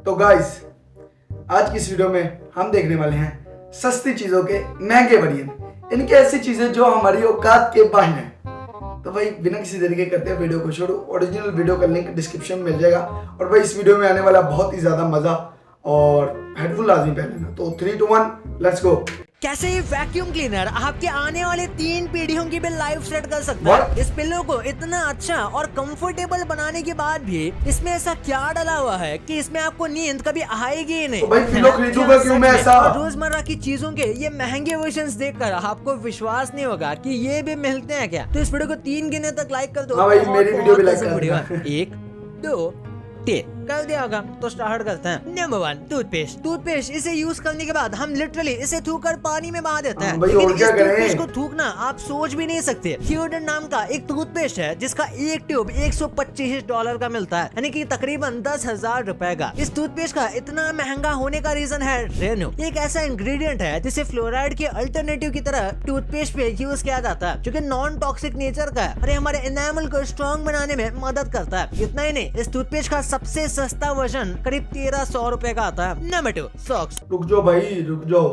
तो गाइस, आज की इस वीडियो में हम देखने वाले हैं सस्ती चीजों के महंगे वेरिएंट, इनकी ऐसी चीजें जो हमारी औकात के बाहर हैं। तो भाई बिना किसी देरी के करते हैं वीडियो को शुरू। ओरिजिनल वीडियो का लिंक डिस्क्रिप्शन में मिल जाएगा। और भाई इस वीडियो में आने वाला बहुत ही ज्यादा मजा, और हेडफोन लाजमी पहनना। तो 3, 2, 1 लेट्स गो। कैसे ये वैक्यूम क्लीनर आपके आने वाले 3 पीढ़ियों की भी लाइफ सेट कर सकता है। इस पिल्लो को इतना अच्छा और कंफर्टेबल बनाने के बाद भी इसमें ऐसा क्या डाला हुआ है कि इसमें आपको नींद कभी आएगी ही नहीं। तो भाई पिल्लो खरीदूंगा क्यों मैं ऐसा? रोजमर्रा की चीजों के ये महंगे वर्जन्स देखकर आपको विश्वास नहीं होगा कि ये भी मिलते हैं क्या। तो इस वीडियो को 3 गिने तक लाइक कर दो। हाँ भाई, मेरी वीडियो भी लाइक कर दो। 1, 2, 3 कर दिया होगा। तो स्टार्ट करते हैं। Number 1, toothpaste. इसे यूज करने के बाद हम लिटरली इसे थूकर पानी में बहा देते हैं। लेकिन इस टूथपेस्ट को थूकना आप सोच भी नहीं सकते। थियोडर नाम का एक टूथपेस्ट है जिसका एक ट्यूब $125 का मिलता है, यानी कि तकरीबन 10,000 रुपए का। इस टूथपेस्ट का इतना महंगा होने का रीजन है रेनो। एक ऐसा इंग्रेडिएंट है जिसे फ्लोराइड के अल्टरनेटिव की तरह टूथपेस्ट पे यूज किया जाता है, जो कि नॉन टॉक्सिक नेचर का है और हमारे एनामल को स्ट्रॉन्ग बनाने में मदद करता है। इतना ही नहीं, इस टूथपेस्ट का सबसे सस्ता वर्जन करीब 1300 रुपए का आता है। Number 2, socks. रुक जाओ भाई, रुक जाओ।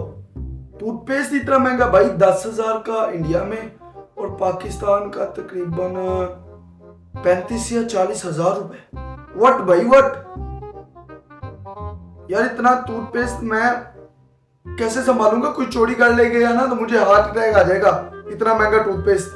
टूथपेस्ट इतना महंगा भाई, 10,000 का इंडिया में और पाकिस्तान का तकरीबन 35 या 40,000 रुपए। व्हाट भाई व्हाट यार, इतना टूथपेस्ट मैं कैसे संभालूंगा? कोई चोरी कर ले गया ना तो मुझे हार्ट अटैक आ जाएगा। इतना महंगा टूथपेस्ट,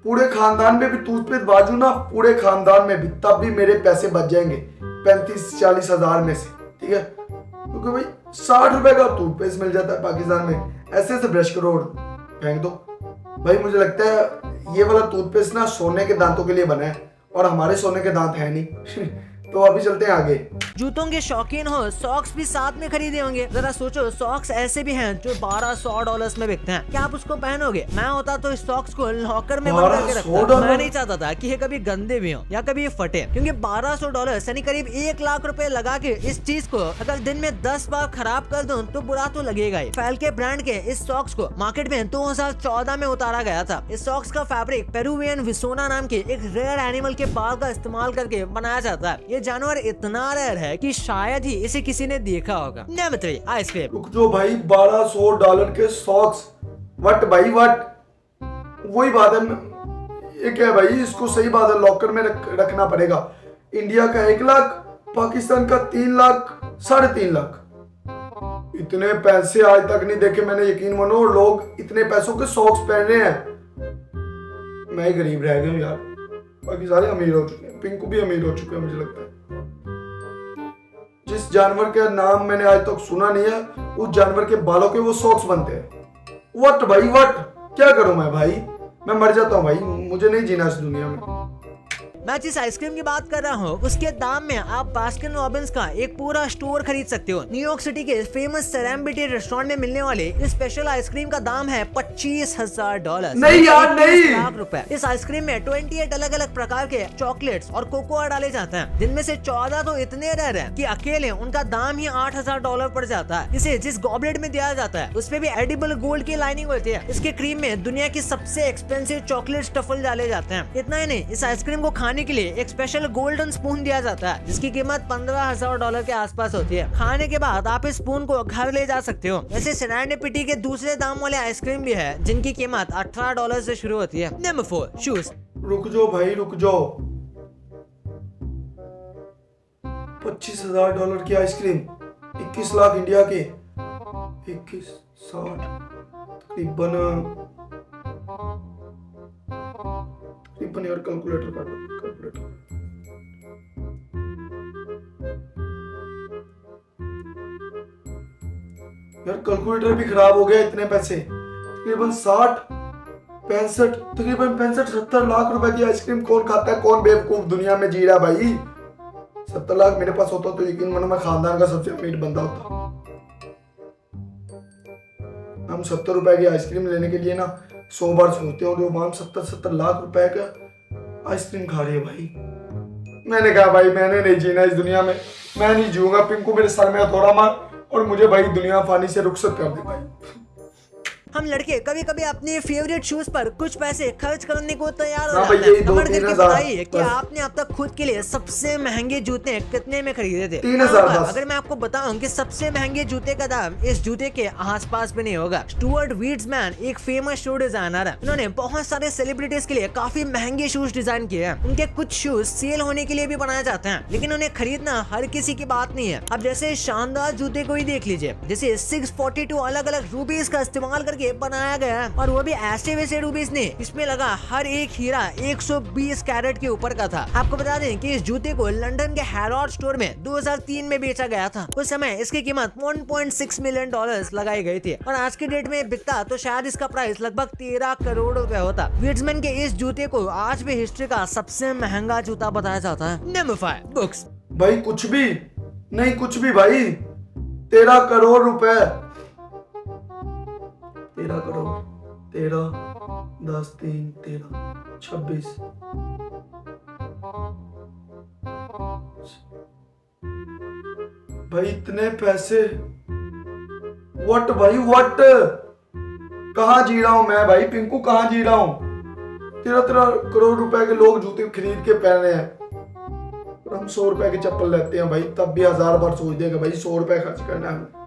पूरे खानदान में भी टूथपेस्ट बाजू ना, पूरे खानदान में भी, तब भी मेरे पैसे बच जाएंगे 35-40 हजार में से, ठीक है? क्योंकि भाई 60 रुपए का टूथपेस्ट मिल जाता है पाकिस्तान में। ऐसे ऐसे ब्रश करो और फेंक दो। भाई मुझे लगता है ये वाला टूथपेस्ट ना सोने के दांतों के लिए बना है, और हमारे सोने के दांत है नहीं। तो अभी चलते हैं आगे। जूतों के शौकीन हो, सॉक्स भी साथ में खरीदे होंगे। जरा सोचो, सॉक्स ऐसे भी हैं जो $1200 में बिकते हैं। क्या आप उसको पहनोगे? मैं होता तो इस सॉक्स को लॉकर में बंद करके रखता। मैं नहीं चाहता था कि ये कभी गंदे भी हो या कभी ये फटे, क्योंकि $1200 यानी करीब 1 लाख रुपए लगा के इस चीज को अगर दिन में 10 बार खराब कर दूं तो बुरा तो लगेगा ही। फैल्के ब्रांड के इस सॉक्स को मार्केट में 2014 में उतारा गया था। इस सॉक्स का फैब्रिक पेरुवियन विसोना नाम के एक रेयर एनिमल के बाल का इस्तेमाल करके बनाया जाता है। ये जानवर इतना रेयर है कि शायद ही इसे किसी ने देखा होगा। Number 3, ice cream. रुक जो भाई, $1200 के सॉक्स, वट भाई वट। वही बात है, ये क्या है भाई? इसको सही बात है, लॉकर में रखना पड़ेगा। इंडिया का 1 लाख, पाकिस्तान का 3 लाख, 3.5 लाख। इतने पैसे आज तक नहीं देखे मैंने, यकीन मानो। लोग इतने पैसों के सॉक्स पहन रहे हैं। मैं ही गरीब रह गया यार, बाकी सारे अमीर हो चुके हैं। पिंकू भी अमीर हो चुके हैं मुझे लगता है। जिस जानवर का नाम मैंने आज तक सुना नहीं है, उस जानवर के बालों के वो सॉक्स बनते हैं। व्हाट भाई व्हाट, क्या करूं मैं भाई? मैं मर जाता हूं भाई, मुझे नहीं जीना इस दुनिया में। मैं जिस आइसक्रीम की बात कर रहा हूँ उसके दाम में आप बास्किन रॉबिन्स का एक पूरा स्टोर खरीद सकते हो। न्यूयॉर्क सिटी के फेमस सेरेंडिपिटी रेस्टोरेंट में मिलने वाले इस स्पेशल आइसक्रीम का दाम है $25,000। नहीं यार नहीं, लाख रुपए। इस आइसक्रीम में 28 अलग अलग प्रकार के चॉकलेट्स और कोकोआ डाले जाते हैं, जिनमें से 14 तो इतने रेयर हैं कि अकेले उनका दाम ही $8,000 पड़ जाता है। इसे जिस गॉबलेट में दिया जाता है उस पे भी एडिबल गोल्ड की लाइनिंग होती है। इसके क्रीम में दुनिया की सबसे एक्सपेंसिव चॉकलेट स्टफल डाले जाते हैं। इतना ही नहीं, इस आइसक्रीम को खाने के लिए एक स्पेशल गोल्डन स्पून दिया जाता है जिसकी कीमत $15,000 के आसपास होती है। खाने के बाद आप इस स्पून को घर ले जा सकते हो। वैसे सेरेंडिपिटी के दूसरे दाम वाले आइसक्रीम भी है जिनकी कीमत $18 से शुरू होती है। Number 4, shoes. रुक जाओ भाई रुक जाओ। $25,000 की आइसक्रीम, 21 लाख इंडिया के, 21, 60 तकरीबन यार। कैलकुलेटर कर दो, कैलकुलेटर। यार कैलकुलेटर भी खराब हो गया। इतने पैसे, तकरीबन 65-70 लाख रुपए की आइसक्रीम कौन खाता है? कौन बेवकूफ दुनिया में जी रहा है भाई? 70 लाख मेरे पास होता तो यकीन मानो मैं खानदान का सबसे अमीर बंदा होता। हम 70 रुपए की आइसक्रीम लेने के लिए ना 100 बार सोचते हो। जो माम 70 लाख रुपए का आइसक्रीम खा रही है भाई। मैंने कहा भाई मैंने नहीं जीना इस दुनिया में, मैं नहीं जीऊंगा। पिंकू मेरे सर में हथौड़ा मार और मुझे भाई दुनिया फानी से रुखसत कर दे भाई। हम लड़के कभी कभी अपने फेवरेट शूज पर कुछ पैसे खर्च करने को तैयार हो हाँ जाते भाई, यही हैं। 2-3 कमेंट करके हज़ार बताइए कि बस। आपने अब तक खुद के लिए सबसे महंगे जूते कितने में खरीदे थे। 3,000 बस। अगर मैं आपको बताऊं कि सबसे महंगे जूते का दाम इस जूते के आसपास भी नहीं होगा। स्टुअर्ट वीट्समैन एक फेमस शू डिजाइनर है। उन्होंने बहुत सारे सेलिब्रिटीज के लिए काफी महंगे शूज डिजाइन किए हैं। उनके कुछ शूज सेल होने के लिए भी बनाए जाते हैं, लेकिन उन्हें खरीदना हर किसी की बात नहीं है। अब जैसे शानदार जूते को ही देख लीजिए, जैसे 642 अलग अलग रूबीज का इस्तेमाल करके बनाया गया है, और वो भी ऐसे वैसे रूबीज नहीं। इसमें लगा हर एक हीरा 120 कैरेट के ऊपर का था। आपको बता दें कि इस जूते को लंदन के हैरोड स्टोर में 2003 में बेचा गया था। उस समय इसकी कीमत $1.6 मिलियन लगाई गई थी, और आज की डेट में बिकता तो शायद इसका प्राइस लगभग 13 करोड़ रुपए होता। वीट्समैन के इस जूते को आज भी हिस्ट्री का सबसे महंगा जूता बताया जाता है। Number 5 books. भाई कुछ भी नहीं, कुछ भी भाई, 13 करोड़ रुपए, 13 करोड़, 13, 10, 3, 13, 26, भाई इतने पैसे, व्हाट भाई व्हाट, कहाँ जी रहा हूं मैं भाई, पिंकू कहाँ जी रहा हूं। 13 करोड़ रुपए के लोग जूते खरीद के पहन रहे हैं, और हम 100 रुपए की चप्पल लेते हैं भाई, तब भी 1000 बार सोच देगा भाई 100 रुपए खर्च करना है।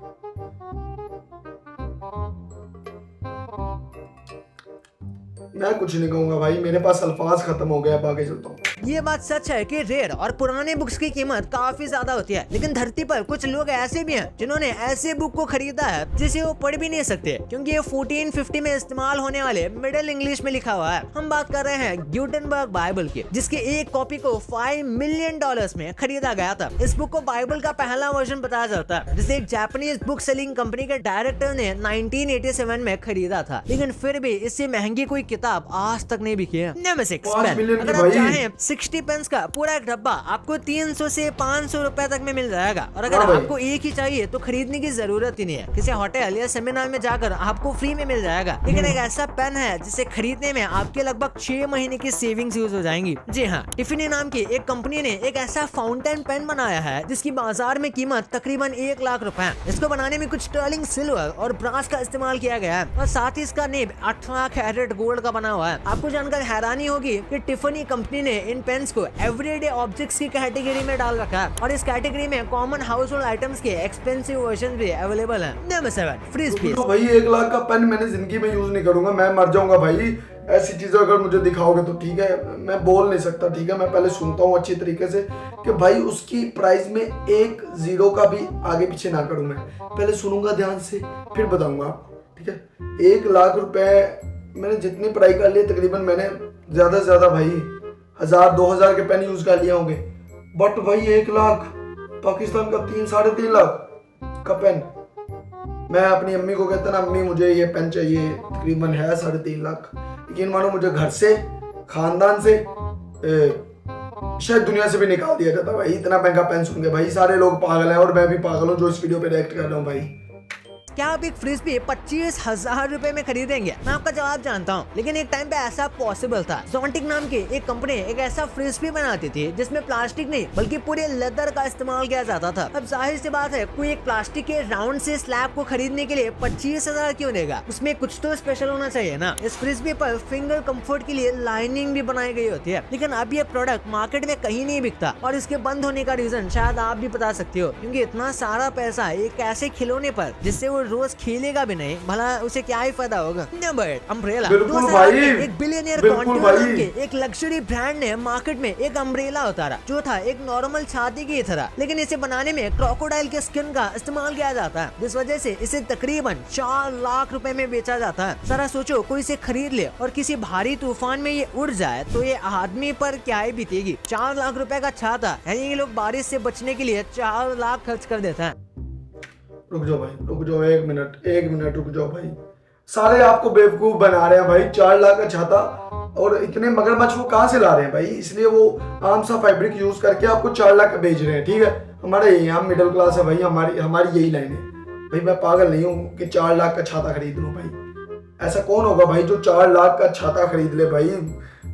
मैं कुछ नहीं कहूंगा भाई, मेरे पास अल्फाज खत्म हो गया, अब आगे चलता हूँ। ये बात सच है कि रेयर और पुराने बुक्स की कीमत काफी ज्यादा होती है, लेकिन धरती पर कुछ लोग ऐसे भी हैं जिन्होंने ऐसे बुक को खरीदा है जिसे वो पढ़ भी नहीं सकते, क्योंकि ये 1450 में इस्तेमाल होने वाले मिडिल इंग्लिश में लिखा हुआ है। हम बात कर रहे हैं ग्यूटेनबर्ग बाइबल की, जिसकी एक कॉपी को $5 मिलियन में खरीदा गया था। इस बुक को बाइबल का पहला वर्जन बताया जाता है, जिसे एक जापानीज बुक सेलिंग कंपनी के डायरेक्टर ने 1987 में खरीदा था, लेकिन फिर भी इससे महंगी कोई किताब आज तक नहीं बिकी है। Number 6 pen. अगर आप चाहें 60 पेन्स का पूरा एक डब्बा आपको 300 से 500 रुपए तक में मिल जाएगा, और अगर आपको एक ही चाहिए तो खरीदने की जरूरत ही नहीं है। किसी होटल या सेमिनार में जाकर आपको फ्री में मिल जाएगा। लेकिन एक ऐसा पेन है जिसे खरीदने में आपके लगभग 6 महीने की सेविंग्स यूज हो जाएंगी। जी हाँ, टिफिनी नाम की एक कंपनी ने एक ऐसा फाउंटेन पेन बनाया है जिसकी बाजार में कीमत तकरीबन 1 लाख रुपए है। इसको बनाने में कुछ स्टर्लिंग सिल्वर और ब्रास का इस्तेमाल किया गया है, और साथ ही इसका नेब 18 कैरेट गोल्ड का बना हुआ है। आपको जानकर हैरानी होगी कि टिफनी कंपनी ने इन पेन्स को एवरीडे ऑब्जेक्ट्स की कैटेगरी में डाल रखा है, और इस कैटेगरी में कॉमन हाउस होल्ड आइटम्स के एक्सपेंसिव वर्जन भी अवेलेबल है। Number 7 free space. तो भाई 1 लाख का पेन मैंने जिंदगी में यूज नहीं करूंगा, मैं मर जाऊंगा भाई। ऐसी चीजें अगर मुझे दिखाओगे तो ठीक है, मैं बोल नहीं सकता, ठीक है, मैं पहले सुनता हूँ अच्छी तरीके से कि भाई उसकी प्राइस में 1 0 का भी आगे पीछे ना करूं, मैं पहले सुनूंगा ध्यान से फिर बताऊंगा, ठीक है। 1 लाख रुपए मैंने जितनी पढ़ाई कर ली तकरीबन, मैंने ज्यादा से ज्यादा भाई 1000-2000 के पेन यूज कर लिए होंगे, बट भाई 1 लाख पाकिस्तान का 3-3.5 लाख का पेन। मैं अपनी अम्मी को कहता ना, अम्मी मुझे ये पेन चाहिए, तकरीबन है 3.5 लाख। लेकिन मानो मुझे घर से, खानदान से, शायद दुनिया से भी निकाल दिया जाता भाई, इतना महंगा पेन सुन के। भाई सारे लोग पागल हैं और मैं भी पागल हूँ जो इस वीडियो पे रिएक्ट कर रहा हूँ भाई। क्या आप एक फ्रिस्बी 25,000 रुपए में खरीदेंगे? मैं आपका जवाब जानता हूँ, लेकिन एक टाइम पे ऐसा पॉसिबल था। जोंटिक नाम की एक कंपनी एक ऐसा फ्रिस्बी बनाती थी जिसमें प्लास्टिक नहीं बल्कि पूरे लेदर का इस्तेमाल किया जाता था। अब जाहिर सी बात है, कोई एक प्लास्टिक के राउंड से स्लैब को खरीदने के लिए 25,000 क्यों देगा? उसमें कुछ तो स्पेशल होना चाहिए ना। इस फ्रिस्बी पर फिंगर कंफर्ट के लिए लाइनिंग भी बनाई गई होती है, लेकिन अब ये प्रोडक्ट मार्केट में कहीं नहीं बिकता, और इसके बंद होने का रीजन शायद आप भी बता सकते हो, क्योंकि इतना सारा पैसा एक ऐसे खिलौने पर जिससे वो रोज खेलेगा भी नहीं, भला उसे क्या ही फायदा होगा। Number 8 umbrella. एक बिलियनियर नाम के एक लग्जरी ब्रांड ने मार्केट में एक अम्ब्रेला उतारा जो था एक नॉर्मल छाती की तरह, लेकिन इसे बनाने में क्रोकोडाइल के स्किन का इस्तेमाल किया जाता है, जिस वजह से इसे तकरीबन 4 लाख रुपए में बेचा जाता है। जरा सोचो, कोई इसे खरीद ले और किसी भारी तूफान में ये उड़ जाए तो ये आदमी पर क्या ही बीतेगी। 4 लाख रुपए का छाता है, ये लोग बारिश से बचने के लिए 4 लाख खर्च कर देता है। रुक जाओ भाई, रुक जाओ, एक मिनट रुक जाओ भाई। सारे आपको बेवकूफ बना रहे हैं भाई। 4 लाख का छाता, और इतने मगरमच्छ वो कहाँ से ला रहे हैं भाई? इसलिए वो आम सा फैब्रिक यूज करके आपको 4 लाख का बेच रहे हैं, ठीक है। हमारे यही, हम मिडिल क्लास है भाई, हमारी यही लाइन है भाई। मैं पागल नहीं हूँ कि 4 लाख का छाता खरीद लूँ भाई। ऐसा कौन होगा भाई जो 4 लाख का छाता खरीद ले भाई?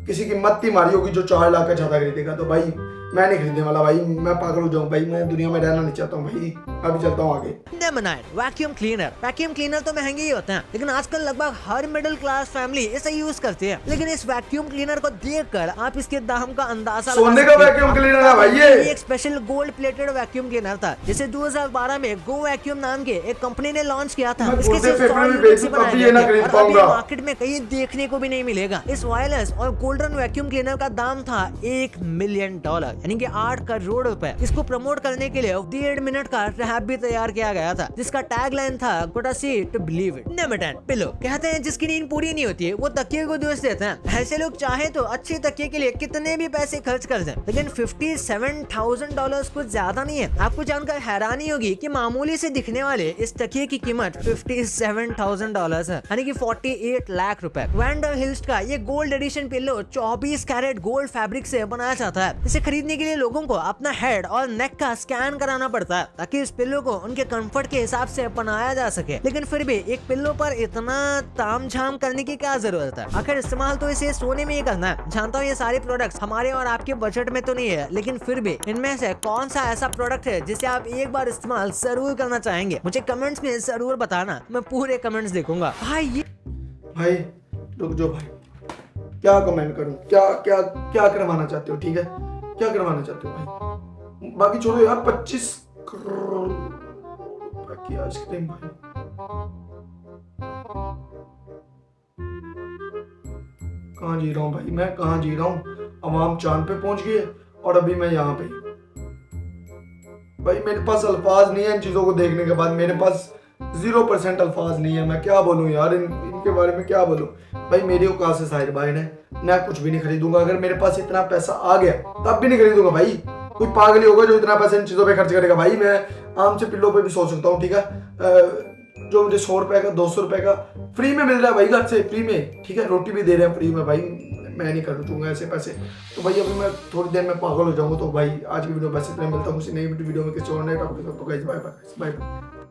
किसी की मत्ती मारी होगी जो 4 लाख का छाता खरीदेगा। तो भाई मैं नहीं खरीदने वाला भाई, मैं पागल हो जाऊँ भाई, मैं दुनिया में रहना नहीं चाहता हूँ भाई, अभी चलता हूँ आगे। Number 9 vacuum cleaner. Vacuum cleaner तो महंगे ही होते हैं, लेकिन आजकल लगभग हर मिडिल क्लास फैमिली इसे यूज करती है। लेकिन इस वैक्यूम क्लीनर को देखकर आप इसके दाम का अंदाजा लगा सोने का वैक्यूम क्लीनर है भाई ये एक special gold plated vacuum cleaner था, जिसे 2012 में गो वैक्यूम नाम के एक कंपनी ने लॉन्च किया था। इसके सिर्फ 100 यूनिट से बनाए गए थे और अभी मार्केट में कहीं देखने को भी नहीं मिलेगा। इस वायरलेस और गोल्डन वैक्यूम क्लीनर का दाम था $1 मिलियन, यानी कि 8 करोड़ रुपए। इसको प्रमोट करने के लिए 1.5 मिनट का रैप भी तैयार किया गया था, जिसका टैगलाइन था got a see to believe it. Number 10 pillow. कहते हैं जिसकी नींद पूरी नहीं होती है वो तकिए को दोष देते हैं। ऐसे लोग चाहे तो अच्छे तकिए के लिए कितने भी पैसे खर्च कर दें, लेकिन $57,000 कुछ ज्यादा नहीं है। आपको जानकर हैरानी होगी कि मामूली से दिखने वाले इस तकिए की कीमत $57,000 है, यानी कि 48 लाख रुपए। वैंडल हिल्स का ये gold edition pillow 24 carat gold fabric से बनाया जाता है। इसे खरीदने के लिए लोगों को अपना हेड और नेक का स्कैन कराना पड़ता है, ताकि इस पिल्लो को उनके कंफर्ट के हिसाब से बनाया जा सके। लेकिन फिर भी एक पिल्लो पर इतना तामझाम करने की क्या जरूरत है? आखिर इस्तेमाल तो इसे सोने में ही करना है। जानता हूँ ये सारे प्रोडक्ट्स हमारे और आपके बजट में तो नहीं है, लेकिन फिर भी इनमें से कौन सा ऐसा प्रोडक्ट है जिसे आप एक बार इस्तेमाल जरूर करना चाहेंगे? मुझे कमेंट्स में जरूर बताना, मैं पूरे कमेंट्स देखूंगा। भाई रुक जाओ भाई, क्या कमेंट करूं, क्या क्या क्या करवाना चाहते हो? ठीक है, क्या करवाना चाहते हो भाई? बाकी छोड़ो यार, 25 करोड़ की आइसक्रीम भाई। कहाँ जी रहा हूँ भाई मैं, कहाँ जी रहा हूँ? अवाम चांद पे पहुंच गई है और अभी मैं यहाँ पे। भाई मेरे पास अल्फाज नहीं है इन चीजों को देखने के बाद, मेरे पास 0% अल्फाज नहीं है। मैं क्या बोलूँ यार, इनके बारे में क्या बोलूँ भाई। मेरी औकात से साहिर भाई ने, मैं कुछ भी नहीं खरीदूंगा। अगर मेरे पास इतना पैसा आ गया तब भी नहीं खरीदूंगा भाई। कोई पागल ही होगा जो इतना पैसा इन चीजों पे खर्च करेगा भाई। मैं आम से पिल्लों पे भी सोच सकता हूँ, ठीक है, जो मुझे 100 रुपए का 200 रुपए का फ्री में मिल रहा है भाई, घर से फ्री में, ठीक है, रोटी भी दे रहे हैं फ्री में भाई। मैं नहीं खर्चूंगा ऐसे पैसे। तो भाई अभी मैं थोड़ी देर में पागल हो जाऊंगा। तो भाई आज की वीडियो बस इतना, मिलता हूँ किसी नई वीडियो में किसी और नए टॉपिक के साथ। तो guys bye bye bye bye.